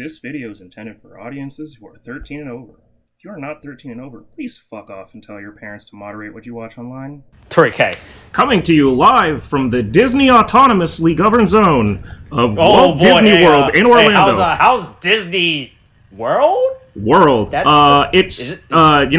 This video is intended for audiences who are 13 and over. If you are not 13 and over, please fuck off and tell your parents to moderate what you watch online. Tariq, hey. Coming to you live from the Disney autonomously governed zone of Walt Disney World in Orlando. How's Disney World? You know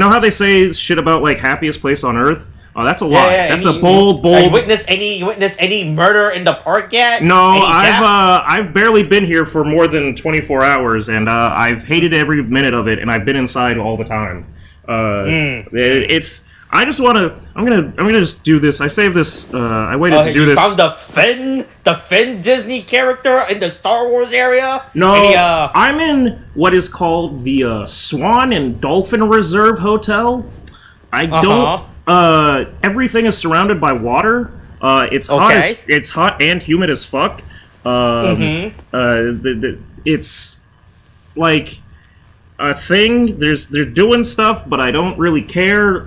how they say shit about like happiest place on earth? Oh, that's a lie. That's a bold. You witnessed any murder in the park yet? No, I've barely been here for more than 24 hours, and I've hated every minute of it, and I've been inside all the time. It's. I just want to. I'm gonna just do this. I saved this. I waited to do this. You found the Finn Disney character in the Star Wars area? No, I'm in what is called the Swan and Dolphin Reserve Hotel. I don't. Everything is surrounded by water. It's hot. It's hot and humid as fuck. It's like a thing. They're doing stuff, but I don't really care.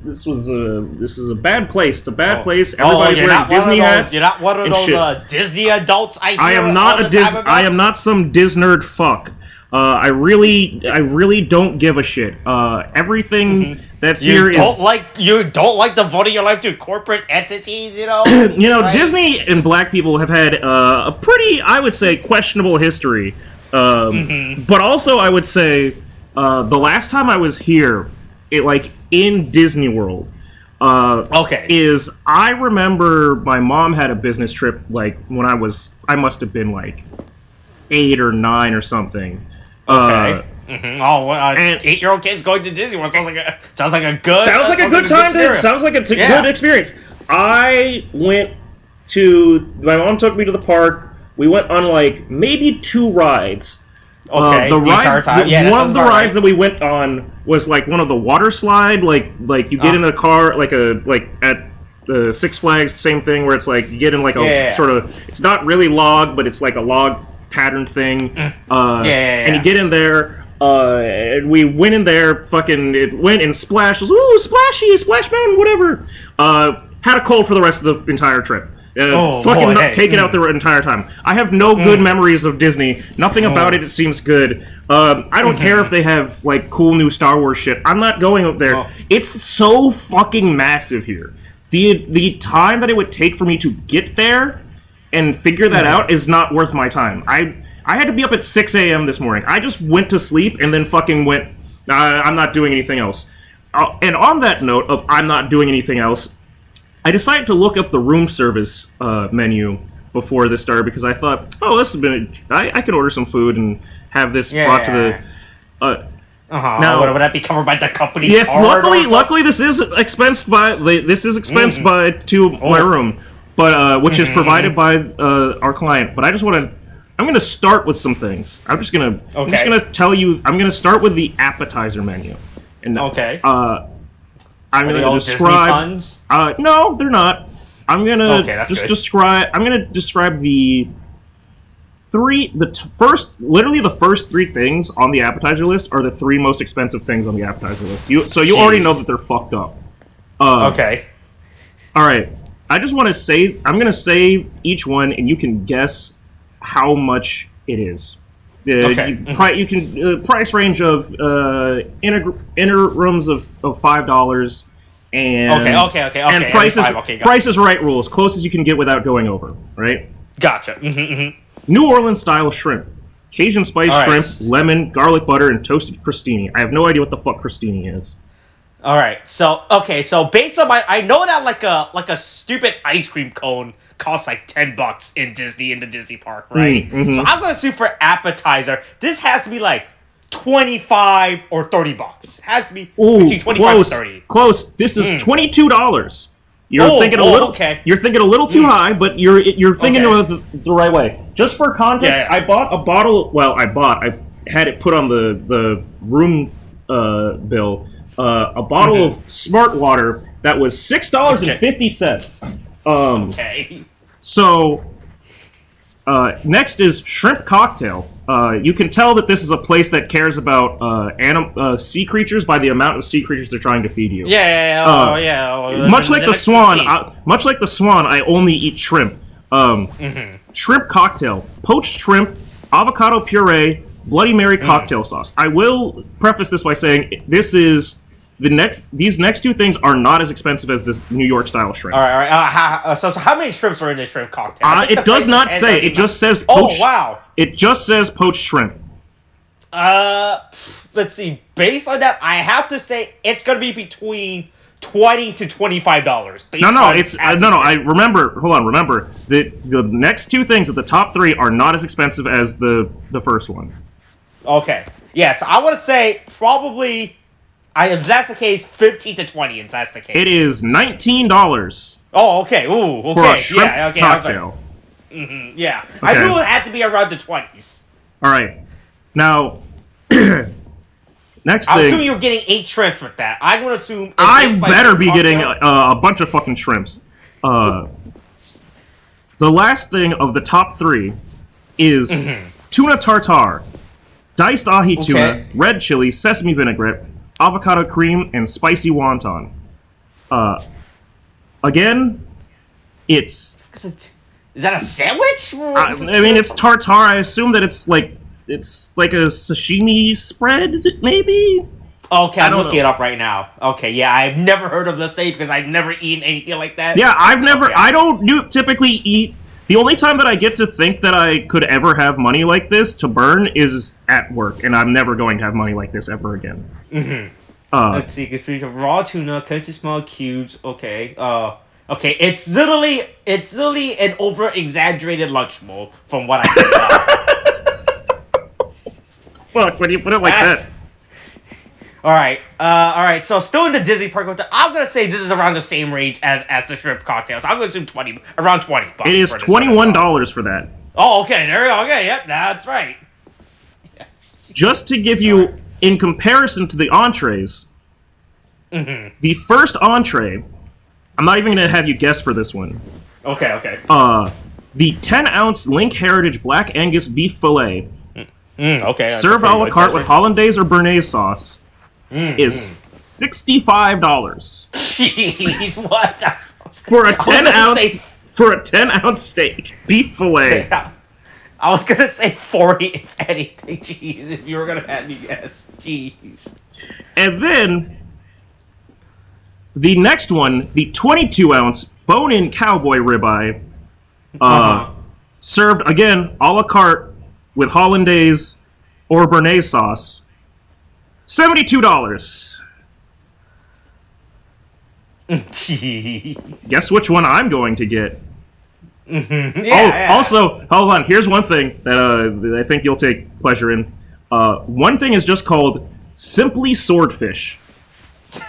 This is a bad place. It's a bad place. Everybody's wearing Disney hats. You're not one of those Disney adults. I am not some Disnerd fuck. I really don't give a shit. Everything that's here is you don't like devoting your life to corporate entities, you know. Right? Disney and black people have had a pretty, I would say, questionable history. But also, I would say the last time I was here, in Disney World, is I remember my mom had a business trip when I must have been 8 or 9 or something. Okay. 8-year-old kids going to Disney World sounds like a good time. Sounds like a good experience. My mom took me to the park. We went on maybe 2 rides. Okay. One of the rides that we went on was one of the water slide. You get in a car at Six Flags, the same thing where it's you get in sort of, it's not really log, but it's a log pattern thing. And you get in there. And we went in there, it went and splashed. Ooh, splashy, Splash Mountain, whatever. Had a cold for the rest of the entire trip. Take it out the entire time. I have no good memories of Disney. Nothing about it seems good. I don't care if they have cool new Star Wars shit. I'm not going up there. It's so fucking massive here. The time that it would take for me to get there and figure that out is not worth my time. I had to be up at 6 a.m. this morning. I just went to sleep and then fucking went, I'm not doing anything else. And on that note of I'm not doing anything else, I decided to look up the room service menu before this started because I thought, this has been, I can order some food and have this brought to the... Now, would that be covered by the company? Yes, luckily this is expensed by my room, but which is provided by our client. But I just want to. I'm going to start with some things. I'm just going to tell you. I'm going to start with the appetizer menu. And I'm going to describe. No, they're not. I'm going to describe. I'm going to describe the first 3 things on the appetizer list are the 3 most expensive things on the appetizer list. You already know that they're fucked up. All right. I just want to say, I'm going to say each one, and you can guess how much it is. You can price range of inner rooms of $5 and Price is Right rules, close as you can get without going over. Right? Gotcha. New Orleans style shrimp, Cajun spice shrimp, lemon, garlic butter, and toasted crostini. I have no idea what the fuck crostini is. All right, so based on I know that a stupid ice cream cone costs $10 in the Disney park, right? So I'm gonna shoot for appetizer. This has to be $25 or $30. It has to be between 25 and 30. Close. This is $22. You're thinking a little. Okay. You're thinking a little too high, but you're thinking the right way. Just for context, I bought a bottle. Well, I had it put on the room bill. A bottle of Smart Water that was $6.50. So next is shrimp cocktail. You can tell that this is a place that cares about sea creatures by the amount of sea creatures they're trying to feed you. Much like the swan, I only eat shrimp. Shrimp cocktail: poached shrimp, avocado puree, Bloody Mary cocktail sauce. I will preface this by saying these next two things are not as expensive as this New York style shrimp. All right. So how many shrimps are in this shrimp cocktail? It does not say. It just says poached. Oh wow! It just says poached shrimp. Let's see. Based on that, I have to say it's gonna be between $20 to $25. I remember. Hold on. Remember the next two things at the top three are not as expensive as the first one. Okay. Yeah. So I want to say probably. If that's the case, 15 to 20. If that's the case, it is $19. Oh, okay. Ooh, okay. For a shrimp cocktail. Yeah. Okay. I knew it had to be around the 20s. All right. Now, next thing. I'm assuming you're getting 8 shrimps with that. I'm going to assume. I better be getting a bunch of fucking shrimps. The last thing of the top 3 is tuna tartare, diced ahi tuna, red chili, sesame vinaigrette, avocado cream, and spicy wonton. Again, it's... Is that a sandwich? I mean, it's tartare. I assume that it's like a sashimi spread, maybe? Okay, I'm looking it up right now. Okay, yeah, I've never heard of this thing because I've never eaten anything like that. Yeah, I don't typically eat... The only time that I get to think that I could ever have money like this to burn is at work, and I'm never going to have money like this ever again. Let's see, it's raw tuna, cut into small cubes. Okay, okay, it's literally an over-exaggerated lunch bowl from what I can tell. Fuck, when you put it like that. All right. So still in the Disney park, I'm gonna say this is around the same range as the shrimp cocktails. I'm gonna assume around $20. It is $21 for that. Oh, okay. There we go. Okay, yep, that's right. Just to give you, in comparison to the entrees, the first entree, I'm not even gonna have you guess for this one. Okay. The 10-ounce Link Heritage Black Angus beef fillet, served a la carte with hollandaise or béarnaise sauce. Is $65. Jeez, what? For a 10-ounce steak, beef fillet. I was gonna say 40 if anything. Jeez, if you were gonna have me guess. Jeez. And then the next one, the 22-ounce bone-in cowboy ribeye, served again a la carte with hollandaise or béarnaise sauce. $72. Jeez. Guess which one I'm going to get. Yeah. Also, hold on. Here's one thing that I think you'll take pleasure in. One thing is just called Simply Swordfish.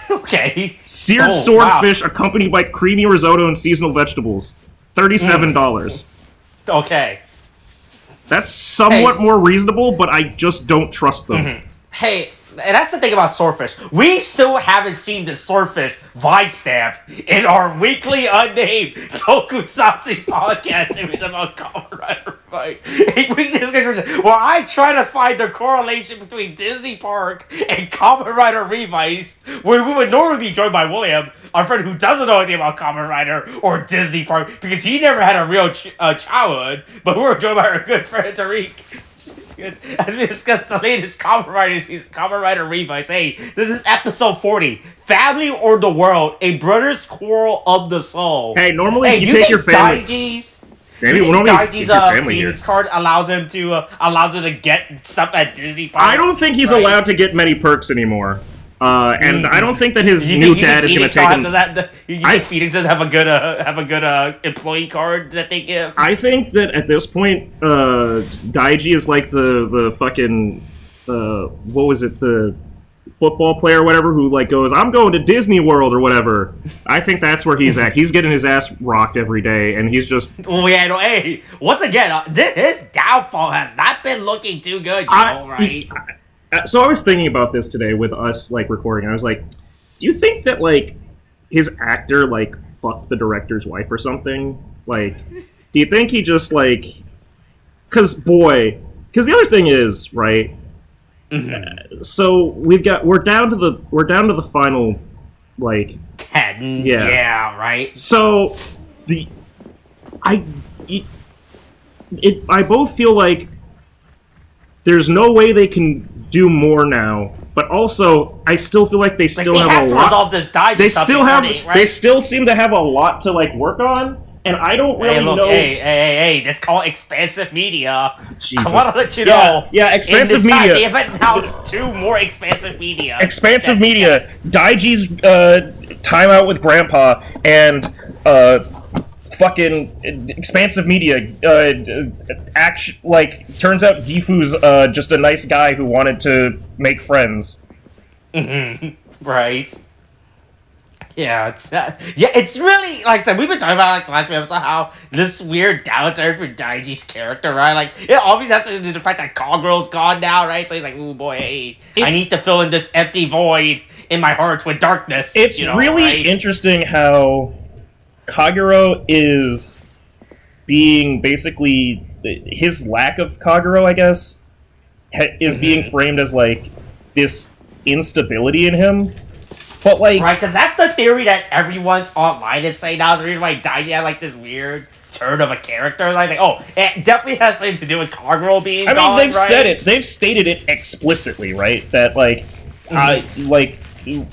Okay. Seared swordfish accompanied by creamy risotto and seasonal vegetables. $37. Okay. That's somewhat more reasonable, but I just don't trust them. Hey, and that's the thing about Swordfish. We still haven't seen the Swordfish vibe stamp in our weekly unnamed tokusatsu podcast series about Kamen Rider Revice. Where I try to find the correlation between Disney Park and Kamen Rider Revice, where we would normally be joined by William, our friend who doesn't know anything about Kamen Rider or Disney Park, because he never had a real childhood, but we're joined by our good friend Tariq. As we discuss the latest Kamen Rider Revice. Hey, this is episode 40. Family or the World, a Brothers Quarrel of the Soul. Hey, normally you take your family. Daiji's Phoenix card allows him to get stuff at Disney Park. I don't think he's allowed to get many perks anymore. And I don't think that his new dad is going to take him. You think Phoenix does have a good employee card that they give? I think that at this point, Daiji is like the fucking what was it, the football player or whatever who like goes, I'm going to Disney World or whatever. I think that's where he's at. He's getting his ass rocked every day, and he's just. Oh yeah, no, hey, once again, his downfall has not been looking too good. Right? So I was thinking about this today with us like recording. I was like, do you think that like his actor like fucked the director's wife or something? Like, do you think he just like? Because the other thing is right. So we're down to the final like 10. Yeah, right. So I both feel like there's no way they can do more now. But also, I still feel like they still have a lot. Resolve this they still have. Right? They still seem to have a lot to like work on, and I don't really know. Hey! That's called expansive media. Jesus. I want to let you know. Yeah, expansive media. They haven't announced 2 more expansive media. Expansive media. Daiji's time out with Grandpa and fucking expansive media. Turns out Gifu's just a nice guy who wanted to make friends. Right. Yeah, it's really, like I said, we've been talking about, like, the last few episodes, how this weird downturn for Daiji's character, right? Like, it obviously has to do with the fact that Kaguro's gone now, right? So he's like, ooh, boy, hey, I need to fill in this empty void in my heart with darkness. It's really interesting how Kaguro is being basically, his lack of Kaguro, I guess, is being framed as, like, this instability in him. But, like... Right, because that's the theory that everyone's online is saying now. The reason why Daiji had, like, this weird turn of a character. Like, it definitely has something to do with Kaguro being gone, they've said it. They've stated it explicitly, right? That, like, like,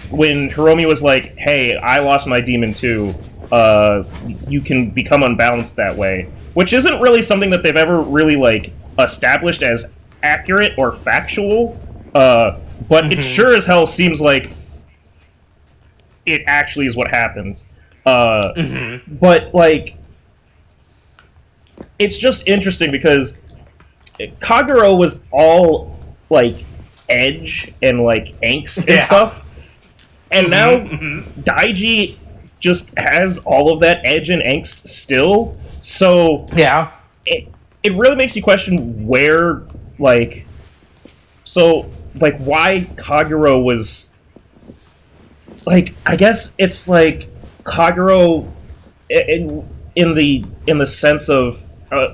when Hiromi was like, hey, I lost my demon too, you can become unbalanced that way. Which isn't really something that they've ever really, like, established as accurate or factual. But it sure as hell seems like it actually is what happens. But, like, it's just interesting because Kaguro was all, like, edge and, like, angst and stuff. And now Daiji just has all of that edge and angst still. So, it really makes you question where, like... So, like, why Kaguro was... Like, I guess it's like Kaguro in the sense of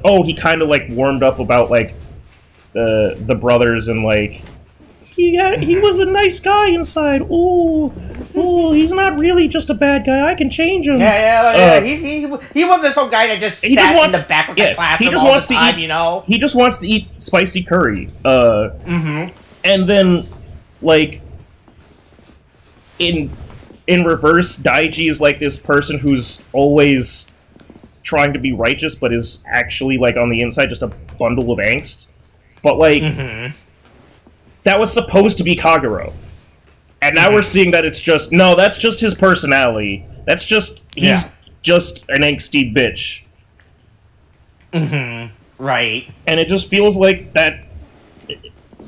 he kind of like warmed up about like the brothers and like he was a nice guy inside. Ooh, he's not really just a bad guy. I can change him. He wasn't some guy that just sat in the back of the classroom all the time, you know. He just wants to eat spicy curry. And then like. In reverse, Daiji is like this person who's always trying to be righteous, but is actually like on the inside just a bundle of angst. But like, that was supposed to be Kaguro, and now we're seeing that it's just that's just his personality. That's just he's just an angsty bitch. Right. And it just feels like that.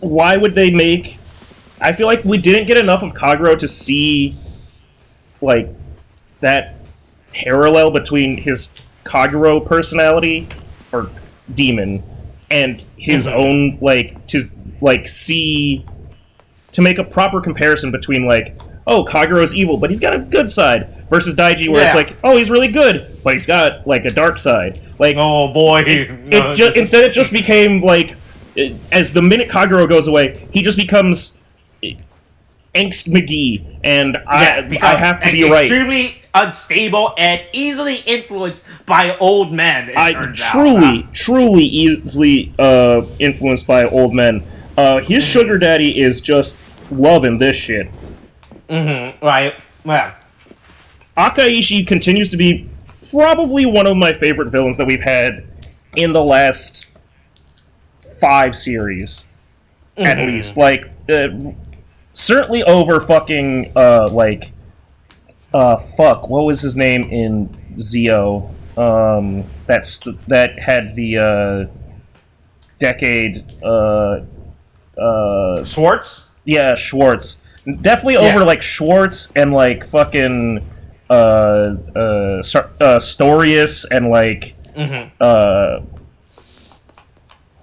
Why would they make? I feel like we didn't get enough of Kaguro to see, like, that parallel between his Kaguro personality, or demon, and his own, like, to make a proper comparison between, like, oh, Kaguro's evil, but he's got a good side, versus Daiji, where it's like, oh, he's really good, but he's got, like, a dark side. Like, oh, boy. Instead it just became, like, as the minute Kaguro goes away, he just becomes... Angst McGee, and I have to be right. Extremely unstable and easily influenced by old men. Truly easily influenced by old men. His sugar daddy is just loving this shit. Right. Yeah. Akaishi continues to be probably one of my favorite villains that we've had in the last 5 series, at least. Like. Certainly over fucking, what was his name in Zio? That had the, decade, Schwartz? Yeah, Schwartz. Definitely over, like, Schwartz and, like, fucking, Storius and, like,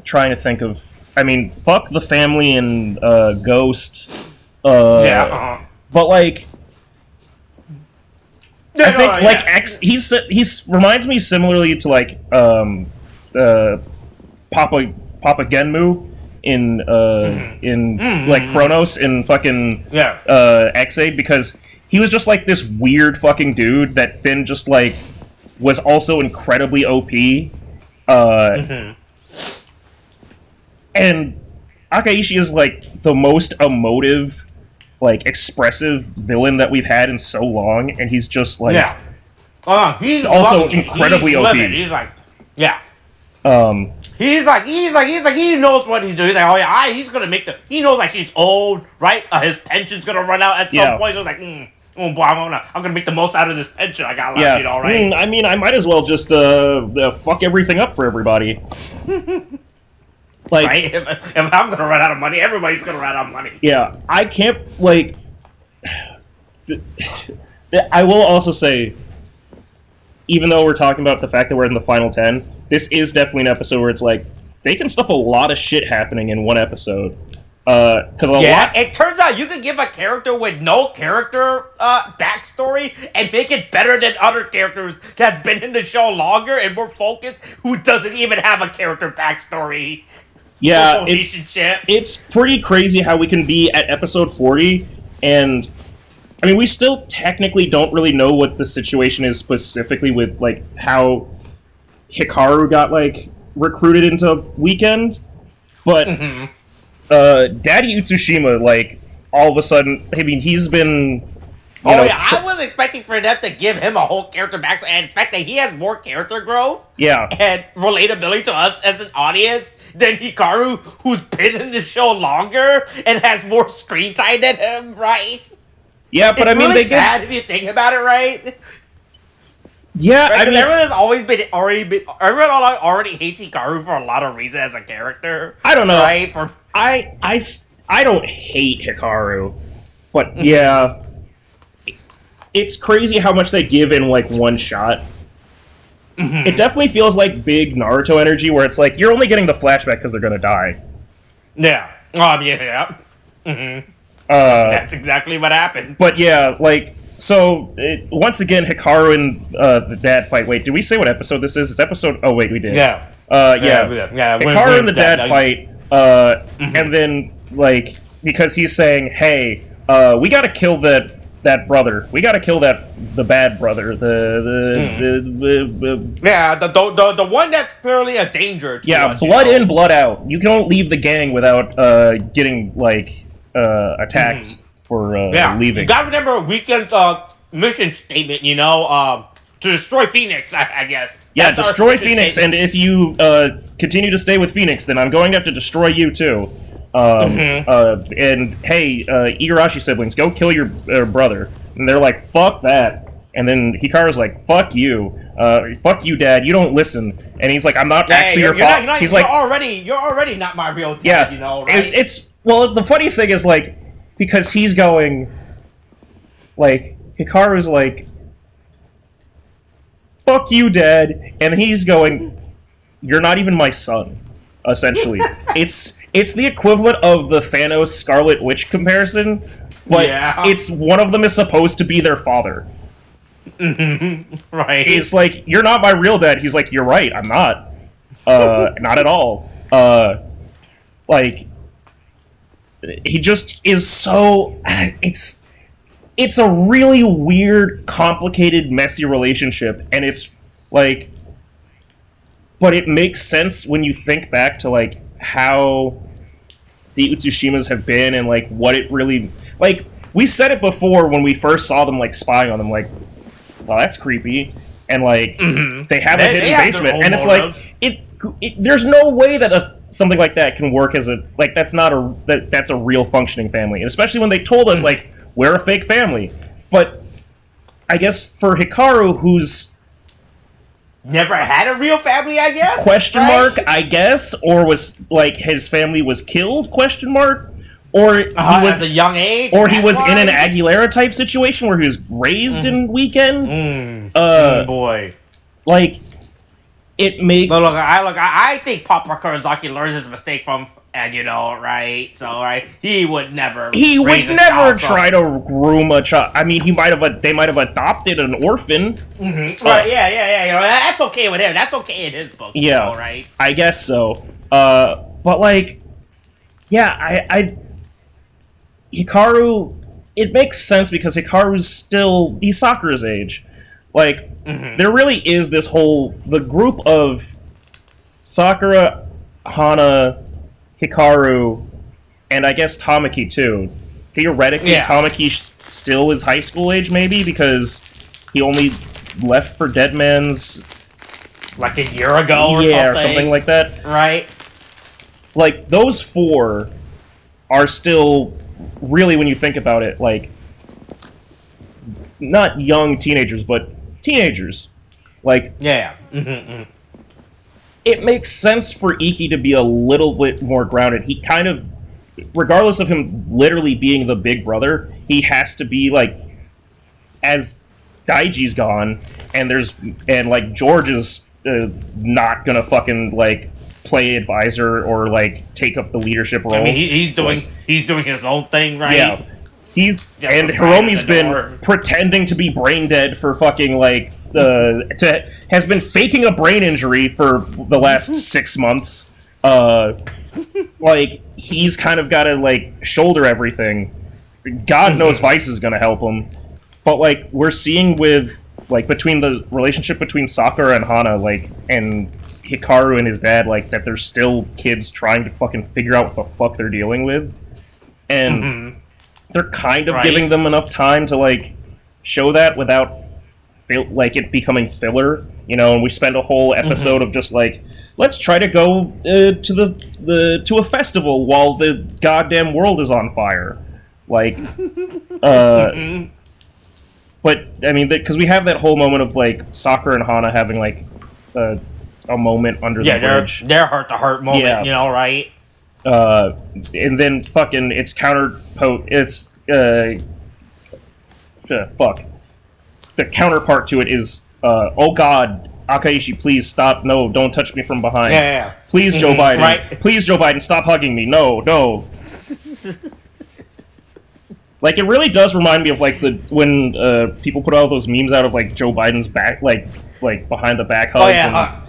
trying to think of... I mean, fuck the family and, Ghost... But like, I think he's reminds me similarly to like Papa Genmu in like Kronos in fucking X-Aid, because he was just like this weird fucking dude that then just like was also incredibly OP, and Akaishi is like the most emotive, like expressive villain that we've had in so long, and he's just like he's also incredibly OP. He's like, he knows what he's doing. He's like, oh yeah, he's gonna make he knows like he's old, right? His pension's gonna run out at some point. So he's like, oh boy, I'm gonna make the most out of this pension I got left, right? I mean, I might as well just fuck everything up for everybody. Like, right? If I'm gonna run out of money, everybody's gonna run out of money. Yeah, I can't like. I will also say, even though we're talking about the fact that we're in the final 10, this is definitely an episode where it's like they can stuff a lot of shit happening in one episode. It turns out you can give a character with no character backstory and make it better than other characters that's been in the show longer and more focused who doesn't even have a character backstory. Yeah, it's pretty crazy how we can be at episode 40, and I mean, we still technically don't really know what the situation is specifically with, like, how Hikaru got, like, recruited into Weekend, but Daddy Utsushima, like, all of a sudden, I mean, he's been... I was expecting for them to give him a whole character backstory, and the fact that he has more character growth and relatability to us as an audience than Hikaru, who's been in the show longer and has more screen time than him, right? Yeah, but it's I mean, really sad if you think about it, right? Yeah, right? I mean, everyone already hates Hikaru for a lot of reasons as a character. I don't know. Right? I don't hate Hikaru, but yeah, it's crazy how much they give in like one shot. It definitely feels like big Naruto energy, where it's like you're only getting the flashback because they're gonna die. Yeah. That's exactly what happened. But yeah, like, so once again, Hikaru and the dad fight. Wait, did we say what episode this is? It's episode. Oh wait, we did. Yeah. Hikaru and the dad fight, and then like because he's saying, "Hey, we gotta kill that brother. We gotta kill the bad brother. The one that's clearly a danger to us, blood in, blood out. You don't leave the gang without getting like attacked for leaving. You gotta remember Weekend's mission statement, to destroy Phoenix, I guess. Yeah, that's destroy Phoenix, statement. And if you continue to stay with Phoenix, then I'm going to have to destroy you too. And hey, Igarashi siblings, go kill your brother. And they're like, fuck that. And then Hikaru's like, fuck you, Dad. You don't listen. And he's like, I'm not actually your father. He's like, you're already not my real dad. Right? It's well, the funny thing is like because he's going, like Hikaru's like, fuck you, Dad, and he's going, you're not even my son. Essentially, It's the equivalent of the Thanos Scarlet Witch comparison, but it's one of them is supposed to be their father. Right. It's like, you're not my real dad. He's like, you're right, I'm not. Not at all. Like, he just is so... It's a really weird, complicated, messy relationship, and it's, like... But it makes sense when you think back to, like, how the Utsushimas have been and like what it really like. We said it before when we first saw them like spying on them, like, well, that's creepy, and like they have a hidden basement, and it's like it there's no way that something like that can work as a like that's a real functioning family, and especially when they told us like we're a fake family. But I guess for Hikaru, who's never had a real family, I guess? Question mark, I guess, or was like his family was killed? Question mark, or he was at a young age, or he was in an Aguilera type situation where he was raised in Weekend. Boy, like it makes. Look, I think Papa Kurizaki learns his mistake from. And right? So, right, he would never try to groom a child. I mean, they might have adopted an orphan. Right? Yeah. That's okay with him. That's okay in his book. Yeah, right. I guess so. But like, yeah, Hikaru. It makes sense because he's Sakura's age. Like, there really is this the group of Sakura, Hana, Hikaru, and I guess Tamaki too. Theoretically, Tamaki still is high school age, maybe, because he only left for Deadman's... Like a year ago or something? Yeah, or something like that. Right. Like, those four are still, really, when you think about it, like, not young teenagers, but teenagers. Like... Yeah. It makes sense for Iki to be a little bit more grounded. He kind of, regardless of him literally being the big brother, he has to be, like, as Daiji's gone, and like, George is not gonna fucking, like, play advisor or, like, take up the leadership role. I mean, he's doing his own thing, right? Yeah. And Hiromi's been pretending to be brain dead for fucking, like, has been faking a brain injury for the last 6 months. Like, he's kind of got to, like, shoulder everything. God knows Vice is going to help him. But, like, we're seeing with, like, between the relationship between Sakura and Hana, like, and Hikaru and his dad, like, that there's still kids trying to fucking figure out what the fuck they're dealing with. And they're kind of giving them enough time to, like, show that without like it becoming filler, you know, and we spend a whole episode of just like, let's try to go to a festival while the goddamn world is on fire, like, but I mean, because we have that whole moment of like Sakura and Hana having like a moment under the bridge, their heart-to-heart moment, you know, right? And then fucking it's the counterpart to it is, oh god, Akaishi, please stop. No, don't touch me from behind. Please, Joe Biden. Right. Please, Joe Biden, stop hugging me. No. Like, it really does remind me of, like, when people put all those memes out of, like, Joe Biden's back, like behind the back hugs.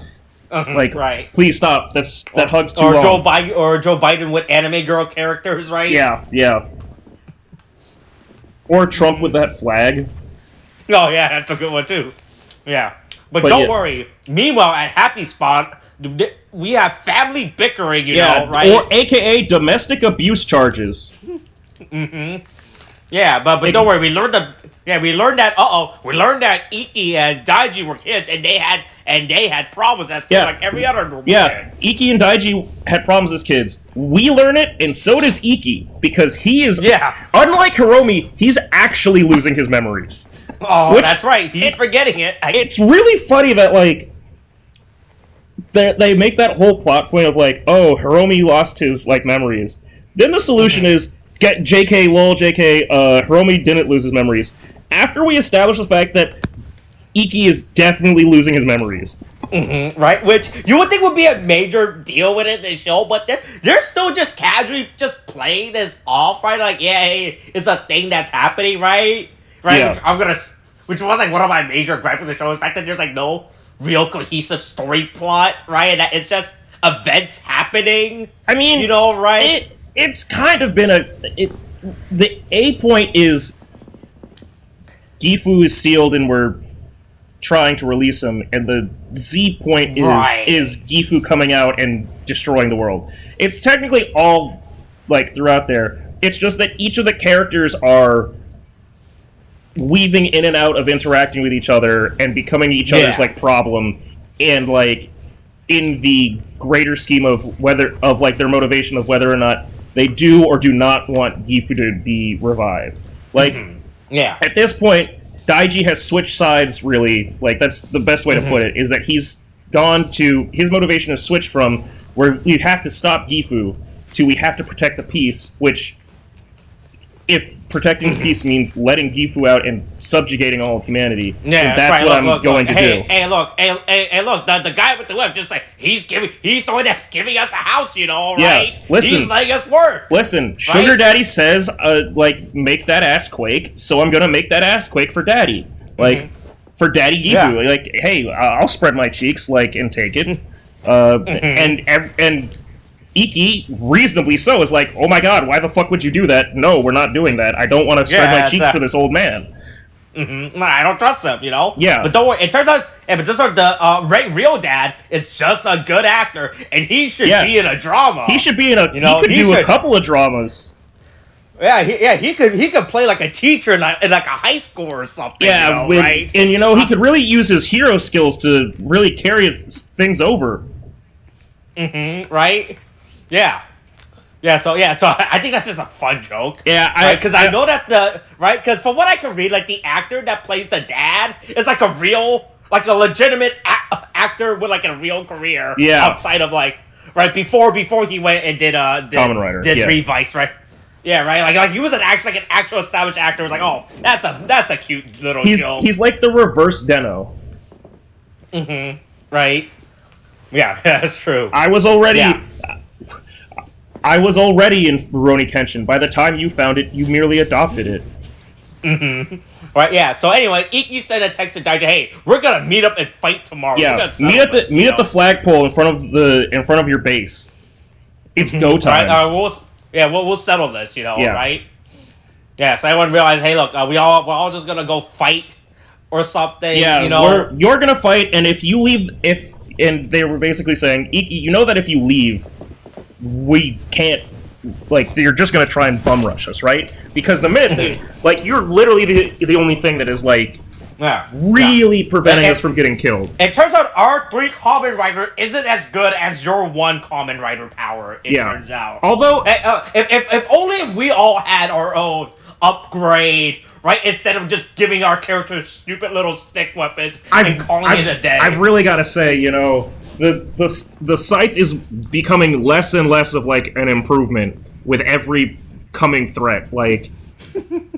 Like, please stop. That hug's too long. Joe Biden with anime girl characters, right? Yeah. Or Trump with that flag. Oh, yeah, that's a good one, too. Yeah. But don't worry. Meanwhile, at Happy Spot, we have family bickering, you know, right? Or AKA domestic abuse charges. Yeah, but don't worry. We learned that Iki and Daiji were kids, and they had problems as kids, like every other normal kid. Iki and Daiji had problems as kids. We learn it, and so does Iki, because he is, unlike Hiromi, he's actually losing his memories. Oh, that's right. He's forgetting it. It's really funny that, like, they make that whole plot point of, like, oh, Hiromi lost his, like, memories. Then the solution is, get JK, lol, JK, Hiromi didn't lose his memories. After we establish the fact that Iki is definitely losing his memories. Right? Which you would think would be a major deal with it in the show, but they're still just casually just playing this off, right? Like, hey, it's a thing that's happening, right? Right? Yeah. Which was like one of my major gripes with the show, is the fact that there's like no real cohesive story plot, right? And that it's just events happening. I mean, you know, right? It's kind of been the A point is Gifu is sealed and we're trying to release him, and the Z point is Gifu coming out and destroying the world. It's technically all, like, throughout there. It's just that each of the characters are weaving in and out of interacting with each other and becoming each other's, like, problem, and, like, in the greater scheme of like, their motivation of whether or not they do or do not want Gifu to be revived. Like, at this point, Daiji has switched sides, really. Like, that's the best way to put it, is that he's gone to... His motivation has switched from where we have to stop Gifu to we have to protect the peace, which, if protecting the peace means letting Gifu out and subjugating all of humanity, then that's what I'm going to do. Hey, look, the guy with the whip, just like, he's the one that's giving us a house, you know, right? Yeah, listen. He's letting us work. Listen, right? Sugar Daddy says, like, make that ass quake, so I'm gonna make that ass quake for Daddy. Like, for Daddy Gifu. Yeah. Like, hey, I'll spread my cheeks, like, and take it. And Iki, reasonably so, is like, oh my god, why the fuck would you do that? No, we're not doing that. I don't want to spread my cheeks for this old man. I don't trust him, you know? Yeah. But don't worry, it turns but just like the real dad is just a good actor, and he should be in a drama. He should be in a. You know, he could do a couple of dramas. Yeah, he could play like a teacher in like a high school or something. Yeah, right? And he could really use his hero skills to really carry things over. Right? Yeah. So I think that's just a fun joke. Yeah, because I know that because from what I can read, like the actor that plays the dad is like a legitimate actor with like a real career. Yeah. Outside of before he went and did Kamen Rider, Revice, right? Yeah, right. Like he was an actual established actor. It was like, oh, that's a cute little joke. He's like the reverse Deno. Right. Yeah, that's true. I was already in Rurouni Kenshin. By the time you found it, you merely adopted it. Right. Yeah. So anyway, Iki sent a text to Daija, "Hey, we're gonna meet up and fight tomorrow. Yeah. Meet at the flagpole in front of your base. It's go time. Right. We'll settle this, right? Yeah, so everyone realized, hey, look, we're all just gonna go fight or something, you're gonna fight, and if you leave, and they were basically saying, Iki, you know that if you leave, we can't, you're just gonna try and bum rush us, right? Because the minute, you're literally the only thing that is, really preventing us from getting killed. It turns out our 3 Kamen Rider isn't as good as your 1 Kamen Rider power, it turns out. Although... if only we all had our own upgrade, right? Instead of just giving our characters stupid little stick weapons and calling it a day. I've really got to say, the Scythe is becoming less and less of, an improvement with every coming threat.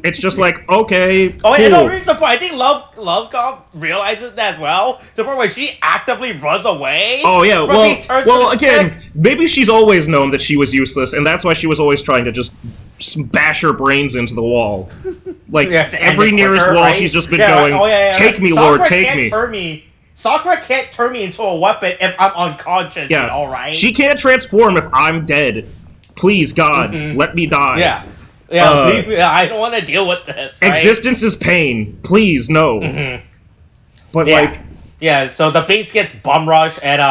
It's just okay. Oh, cool. And no reason. I think Lovecom realizes that as well. To the point where she actively runs away. Oh yeah. Well, again, maybe she's always known that she was useless, and that's why she was always trying to just bash her brains into the wall. Every nearest wall, right? She's just been going. Take me, Lord, take me. Sakura can't turn me into a weapon if I'm unconscious. Yeah. All right. She can't transform if I'm dead. Please, God, let me die. Yeah. Yeah, I don't want to deal with this. Right? Existence is pain. Please, no. But so the base gets bum rush and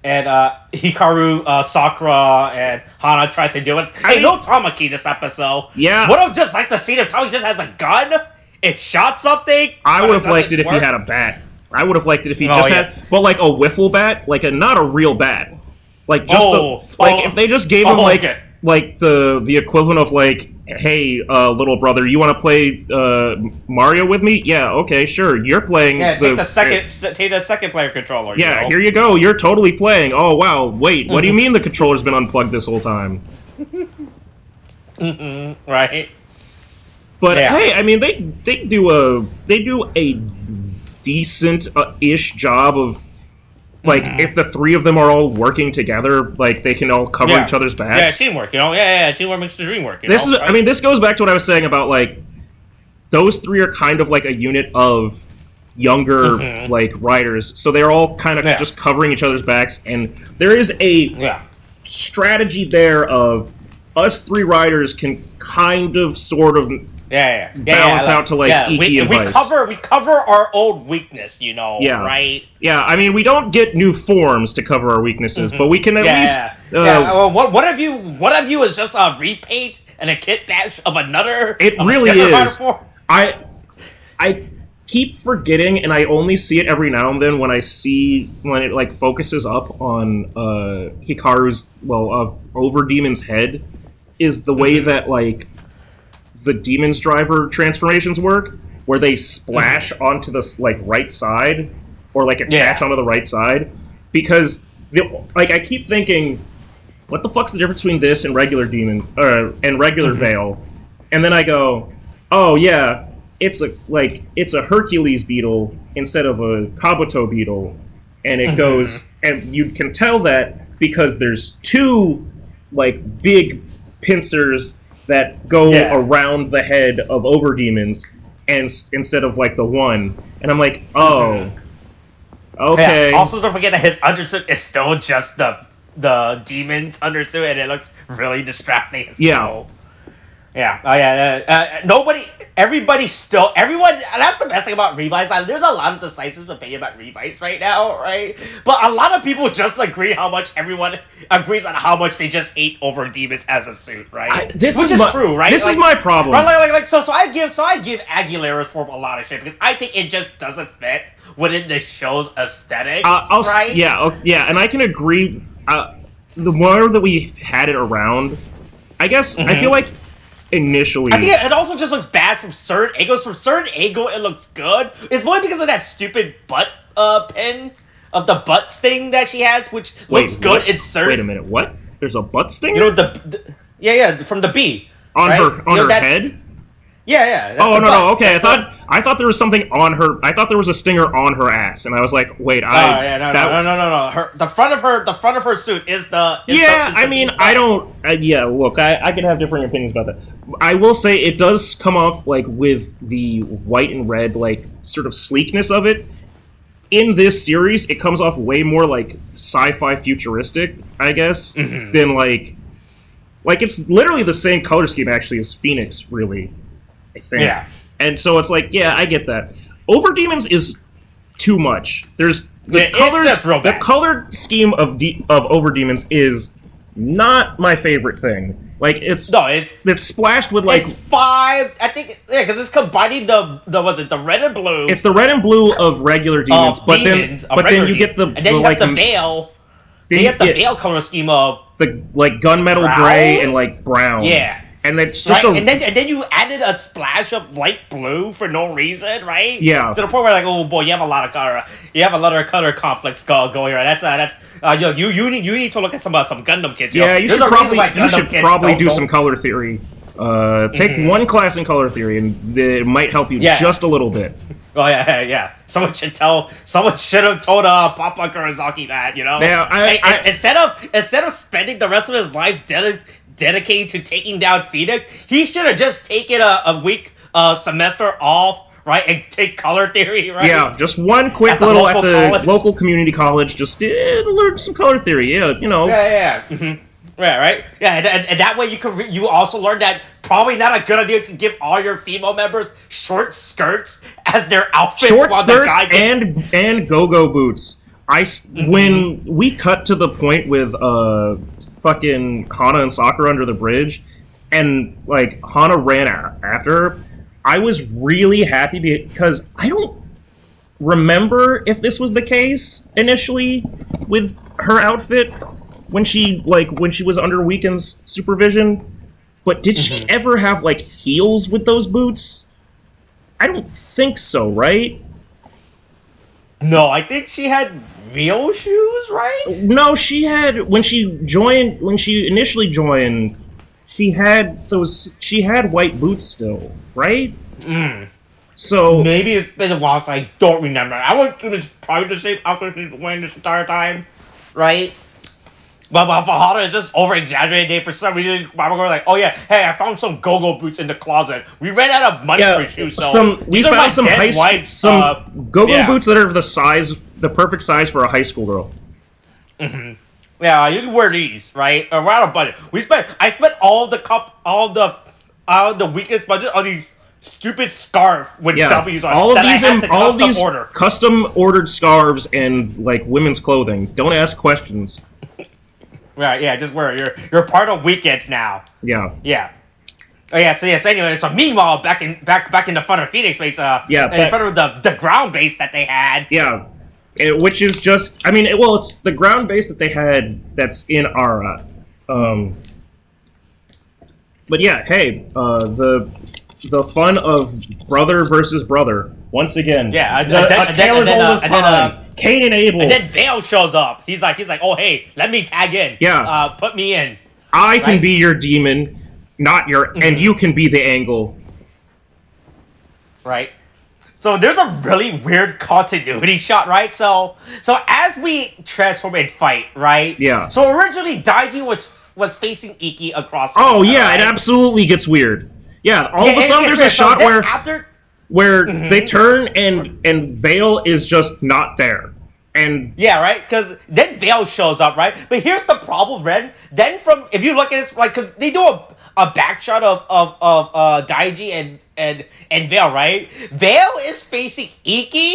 Hikaru, Sakura, and Hana tries to do it. No Tamaki this episode. Yeah. Would have just liked to see if Tamaki just has a gun. It shot something. I would have liked it if he had a bat. I would have liked it if he had, but a wiffle bat, not a real bat. If they just gave him the equivalent of hey, little brother, you want to play Mario with me? Yeah, okay, sure. You're playing. Yeah, take the second player controller. Yeah, here you go. You're totally playing. Oh wow, wait, what do you mean the controller's been unplugged this whole time? Right. But hey, I mean, they do a decent-ish job of. If the 3 of them are all working together, they can all cover each other's backs. Yeah, teamwork, teamwork makes the dream work, This is, right? I mean, this goes back to what I was saying about, those 3 are kind of a unit of younger, riders, so they're all kind of just covering each other's backs, and there is a strategy there of us 3 riders can kind of, sort of... balance out to Iki and Vice. We cover our old weakness, right? Yeah, I mean, we don't get new forms to cover our weaknesses, but we can at least. One of you is just a repaint and a kit bash of another. It really is. I keep forgetting, and I only see it every now and then when it focuses up on Hikaru's of Over Demon's head, is the way that the Demon's Driver transformations work, where they splash onto the right side, or attach onto the right side, because I keep thinking, what the fuck's the difference between this and regular Demon and regular Veil? And then I go, oh yeah, it's a Hercules beetle instead of a Kabuto beetle, and it goes, and you can tell that because there's 2 big pincers that go around the head of Overdemons, and instead of the 1, and I'm like, oh, okay. Yeah. Also, don't forget that his undersuit is still just the demon's undersuit, and it looks really distracting. everyone, that's the best thing about Revice. Like, there's a lot of decisive opinion about Revice right now, right? But a lot of people just agree how much everyone agrees on how much they just hate over Demons as a suit, right? Which is true, right? This is my problem. Right, so I give Aguilera's form a lot of shit because I think it just doesn't fit within the show's aesthetics, right? Yeah, and I can agree. The more that we had it around, I guess, I feel like initially... I think it also just looks bad from certain angles. From certain angle, it looks good. It's more because of that stupid butt pin of the butt sting that she has, which looks good in certain... Wait a minute, what? There's a butt stinger? You know, from the bee. On her head? Yeah. Oh, no, okay. I thought there was something on her... I thought there was a stinger on her ass, and I was like, wait, no. The front of her suit is the... I don't... look, I can have differing opinions about that. I will say it does come off, like, with the white and red, like, sort of sleekness of it. In this series, it comes off way more, like, sci-fi futuristic, I guess, than, like... Like, it's literally the same color scheme, actually, as Phoenix, really. I think. Yeah. And so it's like, yeah, I get that. Overdemons is too much. There's the color scheme of Overdemons is not my favorite thing. Like it's splashed with like it's 5. I think because it's combining the red and blue. It's the red and blue of regular demons, but then you get the and then you have the veil. They have the veil color scheme of the like gunmetal gray and like brown. Yeah. And it's just and then you added a splash of light blue for no reason, right? Yeah. To the point where like, oh boy, you have a lot of color conflicts going on. That's you need to look at some Gundam kids. Yeah, you should probably do some color theory. Take one class in color theory, and it might help you just a little bit. Oh yeah. Someone should have told Papa Kurizaki that, you know. Yeah, instead of spending the rest of his life dedicated to taking down Phoenix, he should have just taken a week semester off, right, and take color theory, right? Yeah, just one quick at the local community college, just learn some color theory. Yeah, you know. Yeah. Mm-hmm. Yeah, right. Yeah, and that way you also learn that probably not a good idea to give all your female members short skirts as their outfits. Short skirts and go-go boots. When we cut to the point with fucking Hana and Sakura under the bridge, and like Hana ran after her, I was really happy because I don't remember if this was the case initially with her outfit when she was under Weekend's supervision. But did she ever have like heels with those boots? I don't think so, right? No, I think she had real shoes, right? No, she had when she initially joined, she had white boots still, right? So maybe it's been a while, so I don't remember. I was probably the same outfit she's wearing this entire time, right? But for Hana, it's just over-exaggerated. For some reason, we're like, oh yeah, hey, I found some go-go boots in the closet. We ran out of money for shoes, so we found some go-go boots that are the perfect size for a high school girl. Yeah, you can wear these, right? We're out of budget. I spent all the weekend's budget on these stupid scarf with W's on all of these custom ordered scarves and like women's clothing. Don't ask questions. Right, yeah, just wear it. You're part of Weekends now. Yeah. Oh yeah, so anyway, so meanwhile, back in the front of Phoenix base, in front of the ground base that they had. Yeah. Which is just, it's the ground base that they had that's in Ara. But yeah, hey, the fun of brother versus brother. Once again. Yeah, a tale as old as time. Cain and Abel. And then Vale shows up. He's like, oh hey, let me tag in. Yeah. Put me in. I can be your demon, not your, and you can be the angle. Right. So there's a really weird continuity shot, right? So as we transform and fight, right? Yeah. So originally Daiji was facing Iki across. Oh yeah, right? It absolutely gets weird. Yeah, all of a sudden there's a shot where they turn and Vale is just not there. And yeah, right. Because then Vale shows up, right? But here's the problem, Ren. Then if you look at this, like, because they do a back shot of Daiji and Vale, right? Vale is facing Iki,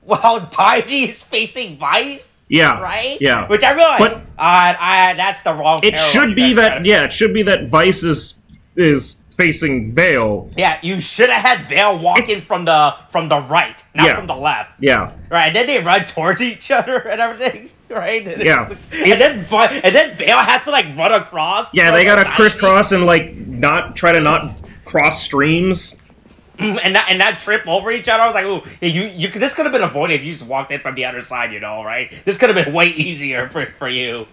while Daiji is facing Vice. Yeah, right. Yeah, which I realized. But that's the wrong. It should be that. Yeah, it should be that Vice is facing Vale. Yeah, you should have had Vale walking from the right, not from the left. Yeah. Right, and then they run towards each other and everything. Right. And then Vale has to like run across. Yeah, they gotta crisscross and like try to not cross streams. And not trip over each other. I was like, ooh, you this could have been avoided if you just walked in from the other side, right? This could have been way easier for you,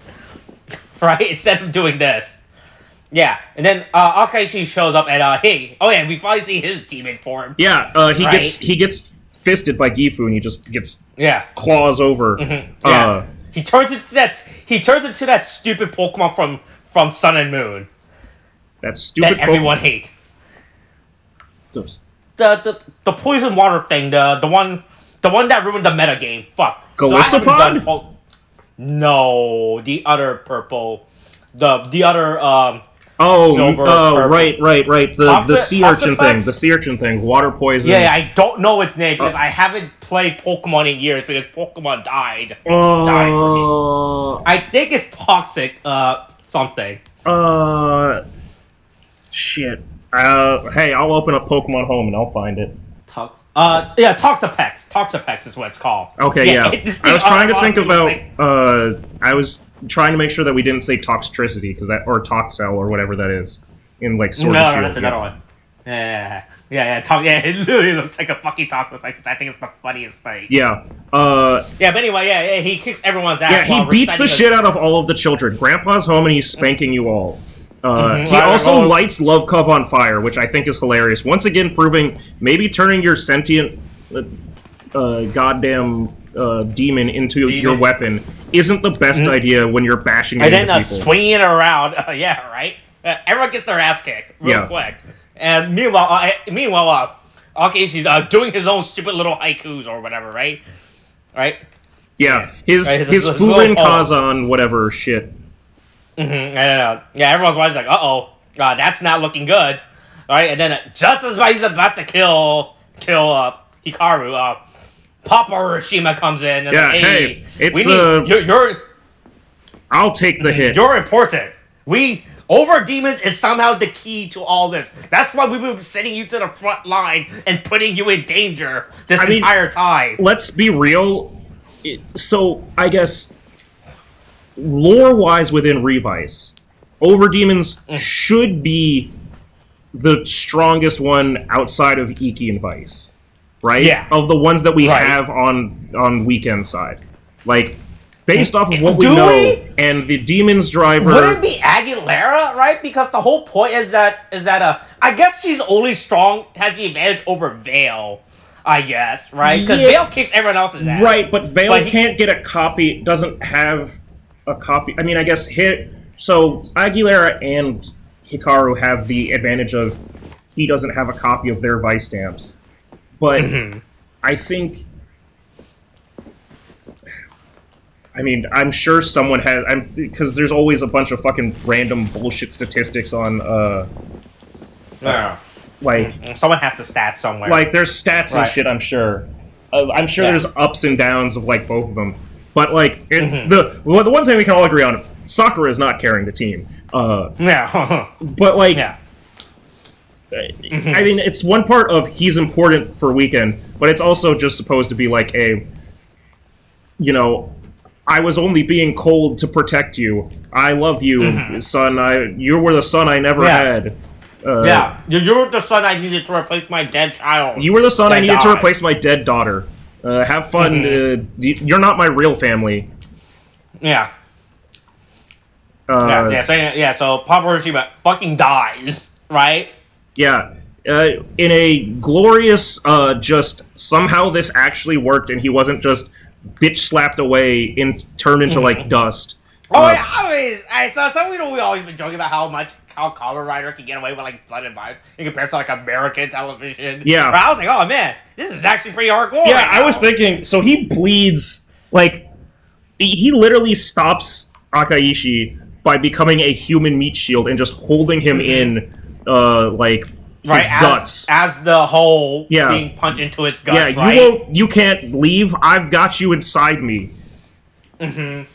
right? Instead of doing this. Yeah, and then Akaishi shows up and we finally see his demon form. Yeah, he gets fisted by Gifu and he just gets claws over. Mm-hmm. Yeah. He turns into that stupid Pokemon from Sun and Moon. That stupid that everyone hates. The poison water thing, the one that ruined the meta game. Fuck. Golisopod? So no, the other purple, the other silver. Oh, right. The sea urchin thing. The sea urchin thing. Water poison. Yeah, I don't know its name because I haven't played Pokemon in years because Pokemon died. Died for me. I think it's toxic. Something. Shit. Hey, I'll open up Pokemon Home and I'll find it. Toxapex. Toxapex is what it's called. Okay, yeah. I was trying to think about. I was trying to make sure that we didn't say Toxtricity or Toxel or whatever that is in like Sword and Shield. No, that's another one. Yeah. It literally looks like a fucking Toxapex. I think it's the funniest thing. Yeah. But anyway, he kicks everyone's ass. Yeah, he beats the shit out of all of the children. Grandpa's home and he's spanking you all. He also lights Love Cove on fire, which I think is hilarious. Once again, proving maybe turning your sentient goddamn demon into your weapon isn't the best idea when you're bashing into people. And then swinging it around. Right? Everyone gets their ass kicked real quick. And meanwhile, Akishi's doing his own stupid little haikus or whatever, right? Right? Yeah, his Furin Kazan whatever shit. I don't know. Yeah, everyone's watching like, that's not looking good. All right, and then just as he's about to kill Hikaru, Papa Urashima comes in and hey, it's you're I'll take the hit. You're important. Over demons is somehow the key to all this. That's why we've been sending you to the front line and putting you in danger this entire time. Let's be real. So I guess lore-wise within Revice, Over Demons should be the strongest one outside of Iki and Vice, right? Yeah. Of the ones that we have on Weekend side. Like, based off of what we know, and the Demons driver... Would it be Aguilera, right? Because the whole point is that I guess she's only strong, has the advantage over Vale, I guess, right? Because Vale kicks everyone else's ass. Right, but Vale can't get a copy, doesn't have a copy. I mean, I guess so Aguilera and Hikaru have the advantage of he doesn't have a copy of their Vice stamps. But I think, I mean, I'm sure someone has, because there's always a bunch of fucking random bullshit statistics on, like... Someone has to stat somewhere. Like, there's stats and shit, I'm sure. I'm sure there's ups and downs of, like, both of them. But, like, the one thing we can all agree on, Sakura is not carrying the team. But, like... I mean, it's one part of he's important for Weekend, but it's also just supposed to be like I was only being cold to protect you. I love you, son. You were the son I never had. You were the son I needed to replace my dead child. You were the son I needed to replace my dead daughter. Have fun. You're not my real family. So Papa Urashima fucking dies, right? Yeah. In a glorious, just somehow this actually worked and he wasn't just bitch slapped away and turned into, like, dust. We always been joking about how Kamen Rider can get away with, like, blood and violence in comparison to, like, American television. Yeah. But I was like, oh, man, this is actually pretty hardcore. Yeah, I was thinking, so he bleeds Like, he literally stops Akaishi by becoming a human meat shield and just holding him in, like, his guts. As the hole being punched into his guts, you can't leave, I've got you inside me. Right,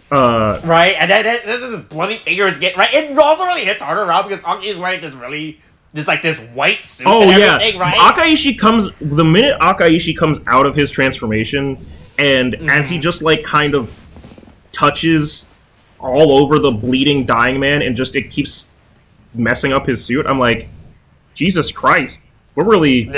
and then there's this bloody fingers get right. It also really hits harder around because Akaishi is wearing this white suit. Oh and yeah, everything, right? the minute Akaishi comes out of his transformation, and as he just like kind of touches all over the bleeding, dying man, and just it keeps messing up his suit, I'm like, Jesus Christ. We're really,